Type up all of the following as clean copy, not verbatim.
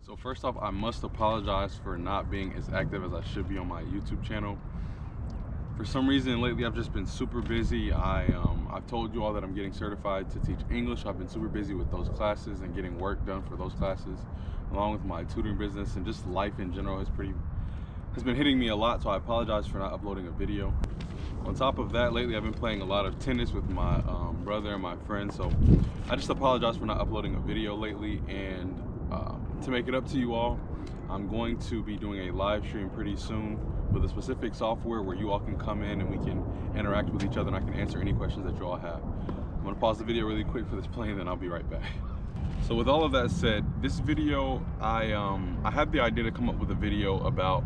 So first off, I must apologize for not being as active as I should be on my YouTube channel. For some reason lately I've just been super busy. I've told you all that I'm getting certified to teach English. I've been super busy with those classes and getting work done for those classes, along with my tutoring business, and just life in general has been hitting me a lot, so I apologize for not uploading a video. On top of that, lately I've been playing a lot of tennis with my brother and my friends, so I just apologize for not uploading a video lately. And to make it up to you all, I'm going to be doing a live stream pretty soon with a specific software where you all can come in and we can interact with each other and I can answer any questions that you all have. I'm going to pause the video really quick for this plane, then I'll be right back. So with all of that said, this video, I had the idea to come up with a video about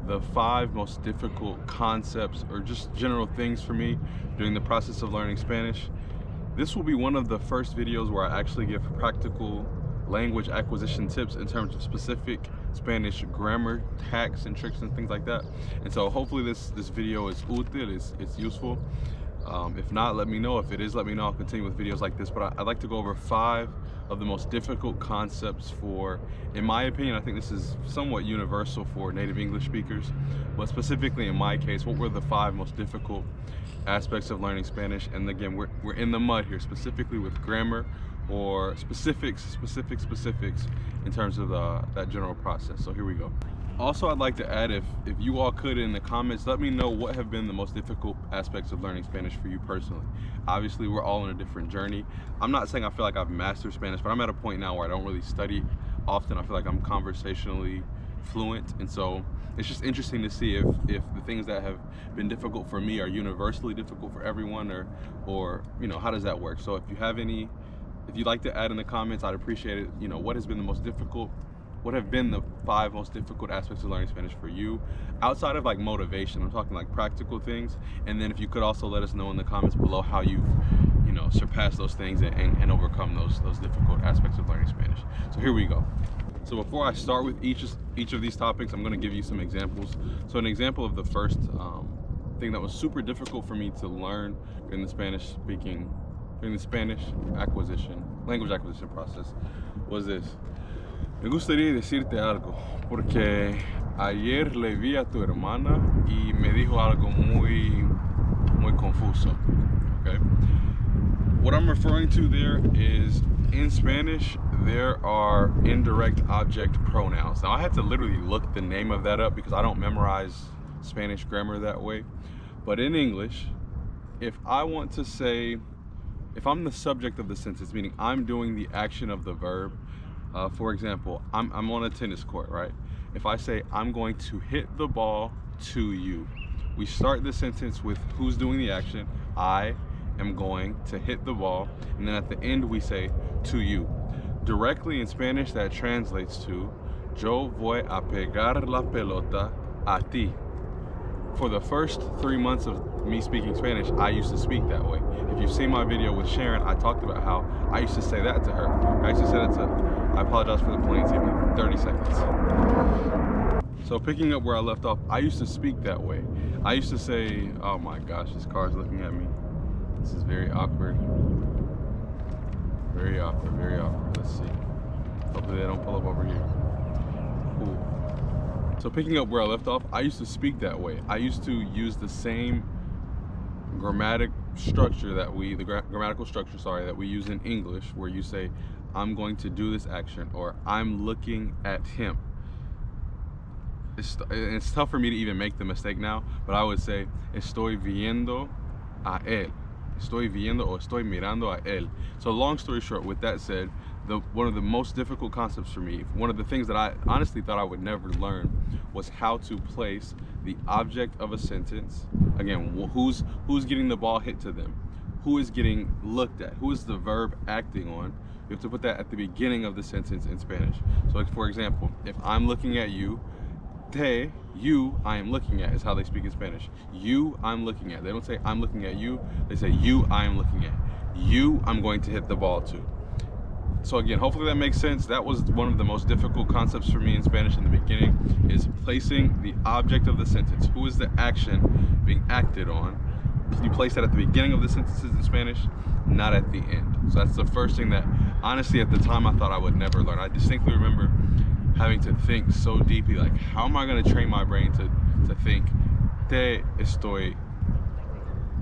the 5 most difficult concepts or just general things for me during the process of learning Spanish. This will be one of the first videos where I actually give practical language acquisition tips in terms of specific Spanish grammar, hacks and tricks and things like that. And so hopefully this video is útil, it's useful. If not, let me know. If it is, let me know. I'll continue with videos like this. But I'd like to go over 5 of the most difficult concepts for, in my opinion, I think this is somewhat universal for native English speakers, but specifically in my case, what were the 5 most difficult aspects of learning Spanish? And again, we're in the mud here, specifically with grammar or specifics in terms of that general process. So here we go. Also, I'd like to add, if you all could in the comments, let me know what have been the most difficult aspects of learning Spanish for you personally. Obviously, we're all on a different journey. I'm not saying I feel like I've mastered Spanish, but I'm at a point now where I don't really study often. I feel like I'm conversationally fluent, and so it's just interesting to see if the things that have been difficult for me are universally difficult for everyone, or you know, how does that work? So if you'd like to add in the comments, I'd appreciate it. You know, what has been the most difficult? What have been the 5 most difficult aspects of learning Spanish for you? Outside of like motivation, I'm talking like practical things. And then if you could also let us know in the comments below how you've, you know, surpassed those things and overcome those difficult aspects of learning Spanish. So here we go. So before I start with each of these topics, I'm going to give you some examples. So an example of the first thing that was super difficult for me to learn during the Spanish language acquisition process was this. Me gustaría decirte algo, porque ayer le vi a tu hermana y me dijo algo muy confuso. Okay? What I'm referring to there is, in Spanish, there are indirect object pronouns. Now, I had to literally look the name of that up because I don't memorize Spanish grammar that way. But in English, if I want to say, if I'm the subject of the sentence, meaning I'm doing the action of the verb, for example, I'm on a tennis court, right? If I say, I'm going to hit the ball to you, we start the sentence with who's doing the action. I am going to hit the ball, and then at the end we say, to you. Directly in Spanish, that translates to, yo voy a pegar la pelota a ti. For the first 3 months of me speaking Spanish, I used to speak that way. If you've seen my video with Sharon, I talked about how I used to say that to her. I used to say that to, I apologize for the plane, it took me 30 seconds. So picking up where I left off, I used to speak that way. I used to say, oh my gosh, this car's looking at me. This is very awkward. Very awkward, very awkward. Let's see. Hopefully they don't pull up over here. Cool. So picking up where I left off, I used to speak that way. I used to use the same grammatical structure that we use in English, where you say, I'm going to do this action, or I'm looking at him. It's tough for me to even make the mistake now, but I would say, estoy viendo a él. Estoy viendo o estoy mirando a él. So long story short, with that said, one of the most difficult concepts for me, one of the things that I honestly thought I would never learn, was how to place the object of a sentence. Again, who's getting the ball hit to them? Who is getting looked at? Who is the verb acting on? You have to put that at the beginning of the sentence in Spanish. So like, for example, if I'm looking at you, te, you, I am looking at, is how they speak in Spanish. You, I'm looking at. They don't say I'm looking at you. They say you, I am looking at. You, I'm going to hit the ball to. So again, hopefully that makes sense. That was one of the most difficult concepts for me in Spanish in the beginning, is placing the object of the sentence. Who is the action being acted on? You place that at the beginning of the sentences in Spanish, not at the end. So that's the first thing that, honestly, at the time I thought I would never learn. I distinctly remember having to think so deeply, like how am I going to train my brain to think te estoy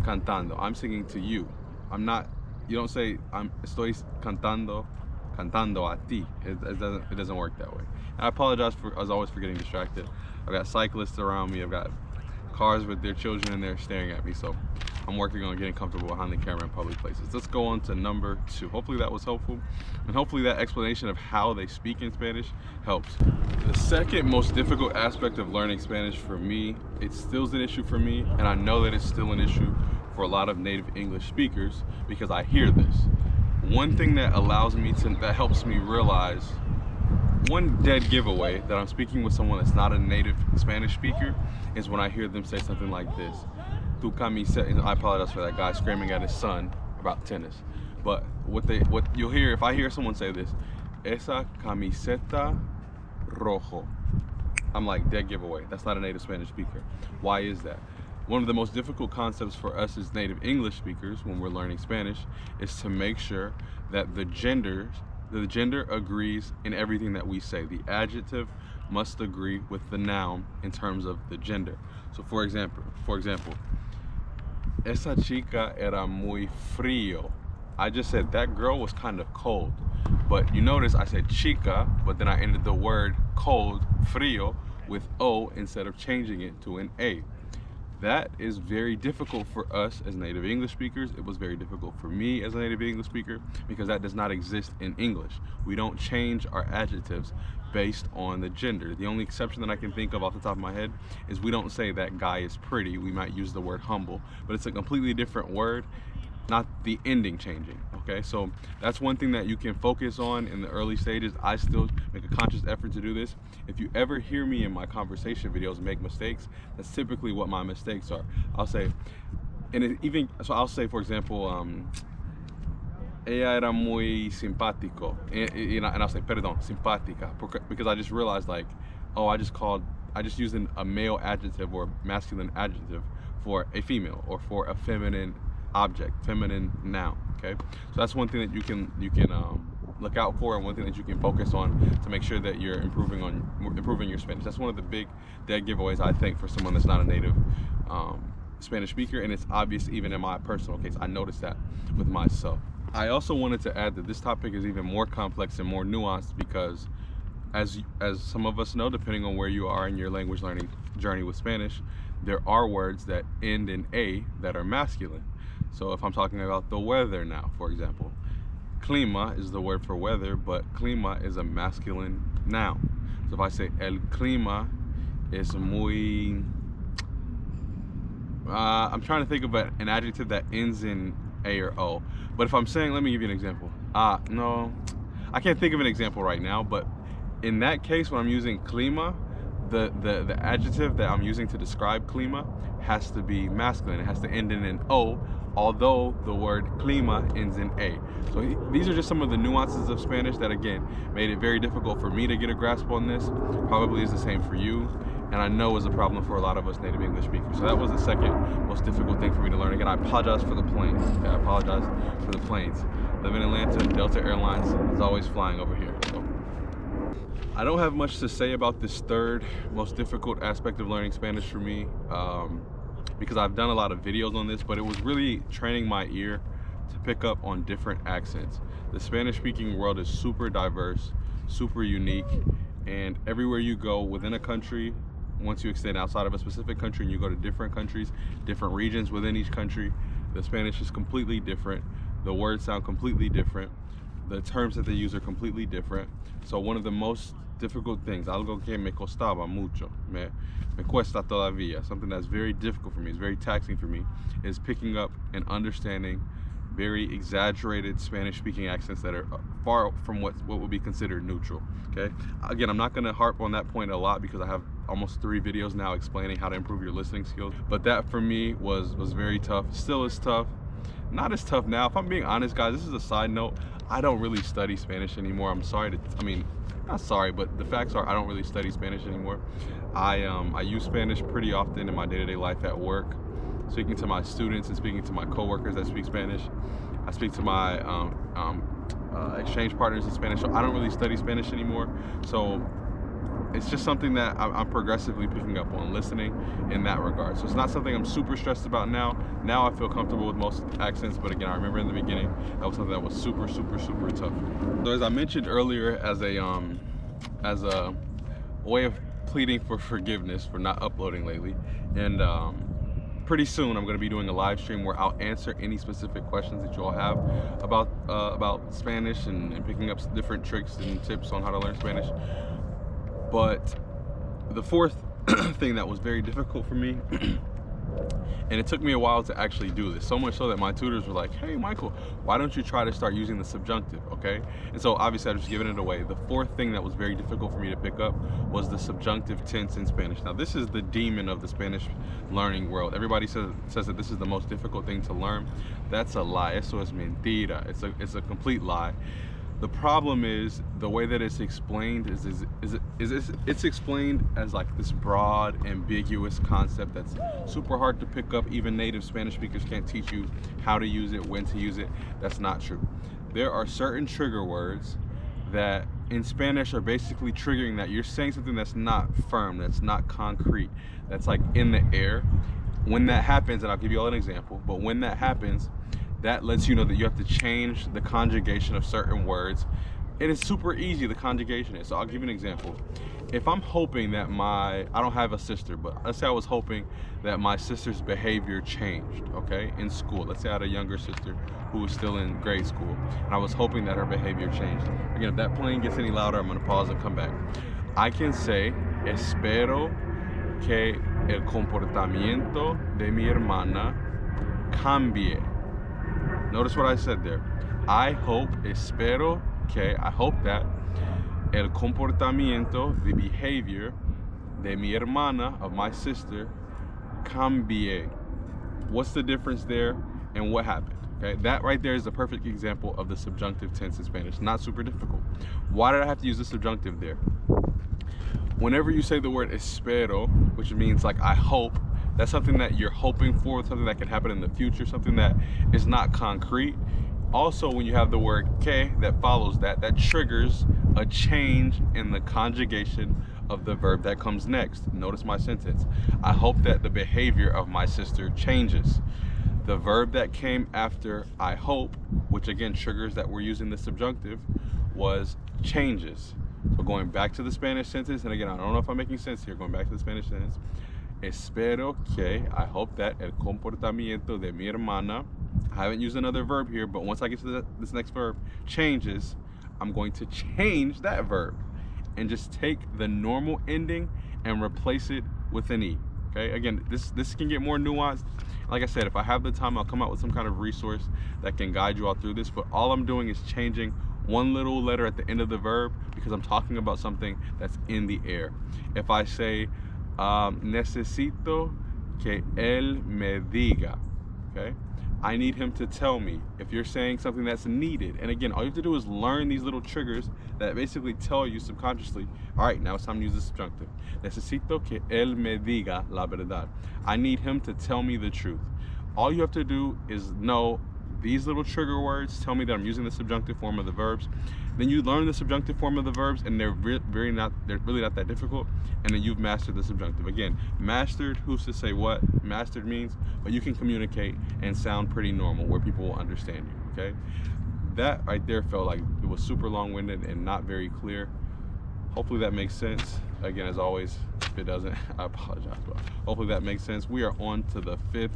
cantando, I'm singing to you. I'm not, you don't say I'm estoy cantando a ti. It doesn't work that way. And I apologize for, as always, for getting distracted. I've got cyclists around me, I've got cars with their children in there staring at me, so I'm working on getting comfortable behind the camera in public places. Let's go on to number 2. Hopefully that was helpful, and hopefully that explanation of how they speak in Spanish helps. The second most difficult aspect of learning Spanish for me, it still's an issue for me, and I know that it's still an issue for a lot of native English speakers because I hear this. One thing that helps me realize, one dead giveaway that I'm speaking with someone that's not a native Spanish speaker is when I hear them say something like this. Tu camiseta, I apologize for that guy screaming at his son about tennis. But what you'll hear, if I hear someone say this, esa camiseta rojo, I'm like, dead giveaway. That's not a native Spanish speaker. Why is that? One of the most difficult concepts for us as native English speakers when we're learning Spanish is to make sure that the gender agrees in everything that we say. The adjective must agree with the noun in terms of the gender. So for example, esa chica era muy frío. I just said that girl was kind of cold. But you notice I said chica, but then I ended the word cold, frío, with O instead of changing it to an A. That is very difficult for us as native English speakers. It was very difficult for me as a native English speaker because that does not exist in English. We don't change our adjectives based on the gender. The only exception that I can think of off the top of my head is we don't say that guy is pretty. We might use the word humble, but it's a completely different word, not the ending changing. Okay, so that's one thing that you can focus on in the early stages. I still make a conscious effort to do this. If you ever hear me in my conversation videos make mistakes, that's typically what my mistakes are. I'll say, I'll say, for example, ella era muy simpático, and I'll say, perdón, simpática, because I just realized, like, oh, I just used a male adjective or masculine adjective for a female or for a feminine object, feminine noun. Okay, so that's one thing that you can look out for, and one thing that you can focus on to make sure that you're improving your Spanish. That's one of the big dead giveaways, I think, for someone that's not a native Spanish speaker, and it's obvious even in my personal case. I noticed that with myself. I also wanted to add that this topic is even more complex and more nuanced because, as some of us know, depending on where you are in your language learning journey with Spanish, there are words that end in A that are masculine. So if I'm talking about the weather now, for example, clima is the word for weather, but clima is a masculine noun. So if I say el clima es muy, I'm trying to think of an adjective that ends in A or O. But if I'm saying, let me give you an example. No, I can't think of an example right now, but in that case, when I'm using clima, the adjective that I'm using to describe clima has to be masculine. It has to end in an O, although the word clima ends in A. So these are just some of the nuances of Spanish that, again, made it very difficult for me to get a grasp on this. Probably is the same for you, and I know is a problem for a lot of us native English speakers. So that was the second most difficult thing for me to learn. Again, I apologize for the planes. Okay, I apologize for the planes. Live in Atlanta, Delta Airlines is always flying over here. So I don't have much to say about this third most difficult aspect of learning Spanish for me, because I've done a lot of videos on this, but it was really training my ear to pick up on different accents. The Spanish speaking world is super diverse, super unique, and everywhere you go within a country, once you extend outside of a specific country and you go to different countries, different regions within each country, the Spanish is completely different. The words sound completely different. The terms that they use are completely different. So one of the most difficult things, algo que me costaba mucho, me cuesta todavía, something that's very difficult for me, it's very taxing for me, is picking up and understanding very exaggerated Spanish speaking accents that are far from what would be considered neutral. Okay, again, I'm not going to harp on that point a lot because I have almost 3 videos now explaining how to improve your listening skills, but that for me was very tough. Still is tough. Not as tough now. If I'm being honest, guys, this is a side note. I don't really study Spanish anymore. I'm sorry to, not sorry, but the facts are I don't really study Spanish anymore. I use Spanish pretty often in my day-to-day life at work, speaking to my students and speaking to my coworkers that speak Spanish. I speak to my exchange partners in Spanish, so I don't really study Spanish anymore. So it's just something that I'm progressively picking up on, listening in that regard. So it's not something I'm super stressed about now. Now I feel comfortable with most accents, but again, I remember in the beginning that was something that was super tough. So as I mentioned earlier, as a way of pleading for forgiveness for not uploading lately, and pretty soon I'm going to be doing a live stream where I'll answer any specific questions that you all have about Spanish and picking up different tricks and tips on how to learn Spanish. But the fourth thing that was very difficult for me, and it took me a while to actually do this, so much so that my tutors were like, hey Michael, why don't you try to start using the subjunctive, okay? And so obviously I'm just giving it away. The fourth thing that was very difficult for me to pick up was the subjunctive tense in Spanish. Now this is the demon of the Spanish learning world. Everybody says that this is the most difficult thing to learn. That's a lie. Eso es mentira. It's a complete lie. The problem is the way that it's explained it's explained as like this broad, ambiguous concept that's super hard to pick up. Even native Spanish speakers can't teach you how to use it, when to use it. That's not true. There are certain trigger words that in Spanish are basically triggering that you're saying something that's not firm, that's not concrete, that's like in the air. When that happens, and I'll give you all an example, but when that happens, that lets you know that you have to change the conjugation of certain words. It is super easy, the conjugation is. So I'll give you an example. If I'm hoping that I don't have a sister, but let's say I was hoping that my sister's behavior changed, okay, in school. Let's say I had a younger sister who was still in grade school, and I was hoping that her behavior changed. Again, if that plane gets any louder, I'm gonna pause and come back. I can say, espero que el comportamiento de mi hermana cambie. Notice what I said there. I hope, espero que, I hope that el comportamiento, the behavior de mi hermana, of my sister, cambie. What's the difference there and what happened? Okay, that right there is a perfect example of the subjunctive tense in Spanish. Not super difficult. Why did I have to use the subjunctive there? Whenever you say the word espero, which means like I hope, that's something that you're hoping for, something that can happen in the future, something that is not concrete. Also, when you have the word que that follows that triggers a change in the conjugation of the verb that comes next. Notice my sentence. I hope that the behavior of my sister changes. The verb that came after I hope, which again triggers that we're using the subjunctive, was changes. So going back to the Spanish sentence, and again, I don't know if I'm making sense here, going back to the Spanish sentence, espero que, I hope that el comportamiento de mi hermana, I haven't used another verb here, but once I get to this next verb, changes, I'm going to change that verb and just take the normal ending and replace it with an E. Okay, again, this can get more nuanced. Like I said, if I have the time, I'll come out with some kind of resource that can guide you all through this, but all I'm doing is changing one little letter at the end of the verb because I'm talking about something that's in the air. If I say, necesito que él me diga, okay? I need him to tell me. If you're saying something that's needed, and again, all you have to do is learn these little triggers that basically tell you subconsciously, all right, now it's time to use the subjunctive. Necesito que él me diga la verdad. I need him to tell me the truth. All you have to do is know these little trigger words tell me that I'm using the subjunctive form of the verbs. Then you learn the subjunctive form of the verbs, and they're really not that difficult, and then you've mastered the subjunctive. Again, mastered, who's to say what mastered means, but you can communicate and sound pretty normal where people will understand you, okay? That right there felt like it was super long-winded and not very clear. Hopefully that makes sense. Again, as always, if it doesn't, I apologize, but hopefully that makes sense. We are on to the fifth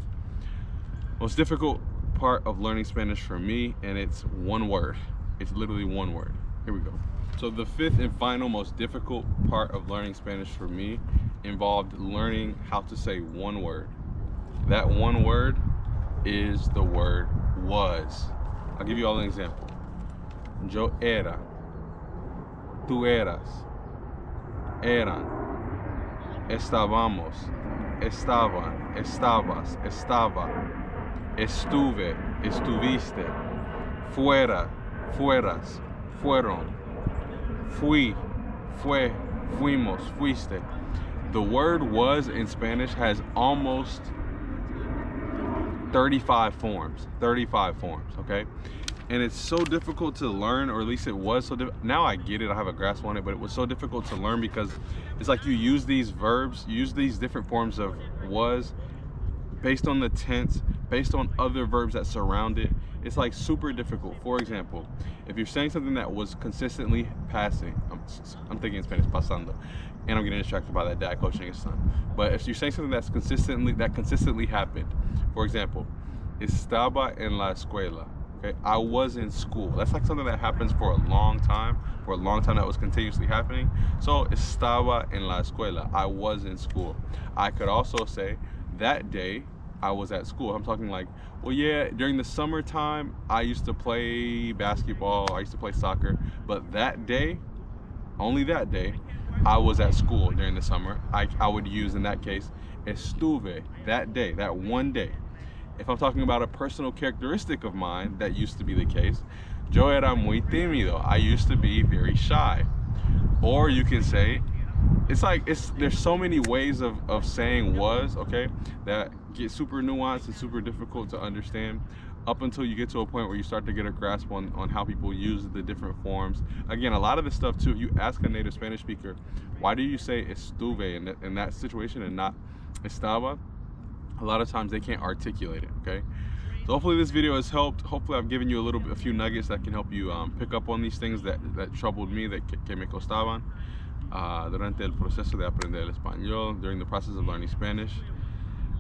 most difficult part of learning Spanish for me, and it's one word. It's literally one word. Here we go. So the fifth and final most difficult part of learning Spanish for me involved learning how to say one word. That one word is the word was. I'll give you all an example. Yo era, tú eras, eran, estábamos, estaban, estabas, estaba, estuve, estuviste, fuera, fueras, fueron, fui, fue, fuimos, fuiste. The word was in Spanish has almost 35 forms, okay? and it's so difficult to learn, or at least it was so difficult. Now I get it, I have a grasp on it, but it was so difficult to learn because it's like you use these verbs, you use these different forms of was based on the tense, based on other verbs that surround it. It's like super difficult. For example, if you're saying something that was consistently passing, I'm thinking in Spanish, pasando, and I'm getting distracted by that dad coaching his son. But if you're saying something that consistently happened, for example, estaba en la escuela. Okay, I was in school. That's like something that happens for a long time. For a long time, that was continuously happening. So estaba en la escuela. I was in school. I could also say that day I was at school. I'm talking like, well, yeah, during the summertime I used to play basketball. I used to play soccer. But that day, only that day, I was at school during the summer. I would use in that case estuve, that day, that one day. If I'm talking about a personal characteristic of mine that used to be the case, yo era muy tímido. I used to be very shy. Or you can say, there's so many ways of saying was, okay, that get super nuanced and super difficult to understand up until you get to a point where you start to get a grasp on how people use the different forms. Again, a lot of this stuff too, if you ask a native Spanish speaker, why do you say estuve in that situation and not estaba? A lot of times they can't articulate it, okay? So hopefully this video has helped. Hopefully I've given you a few nuggets that can help you pick up on these things that troubled me, que me costaban durante el proceso de aprender el español, during the process of learning Spanish.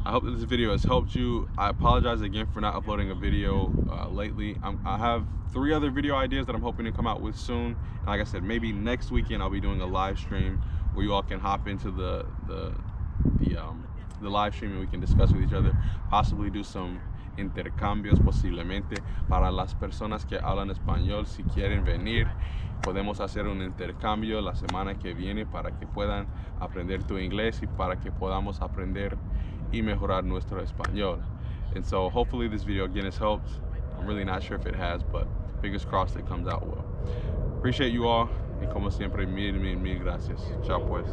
I hope that this video has helped you. I apologize again for not uploading a video lately. I have 3 other video ideas that I'm hoping to come out with soon. And like I said, maybe next weekend I'll be doing a live stream where you all can hop into the live stream and we can discuss with each other, possibly do some intercambios posiblemente para las personas que hablan español. Si quieren venir, podemos hacer un intercambio la semana que viene para que puedan aprender tu inglés y para que podamos aprender y mejorar nuestro español. And so hopefully this video again has helped. I'm really not sure if it has, but fingers crossed it comes out well. Appreciate you all, y como siempre, mil gracias. Chao pues.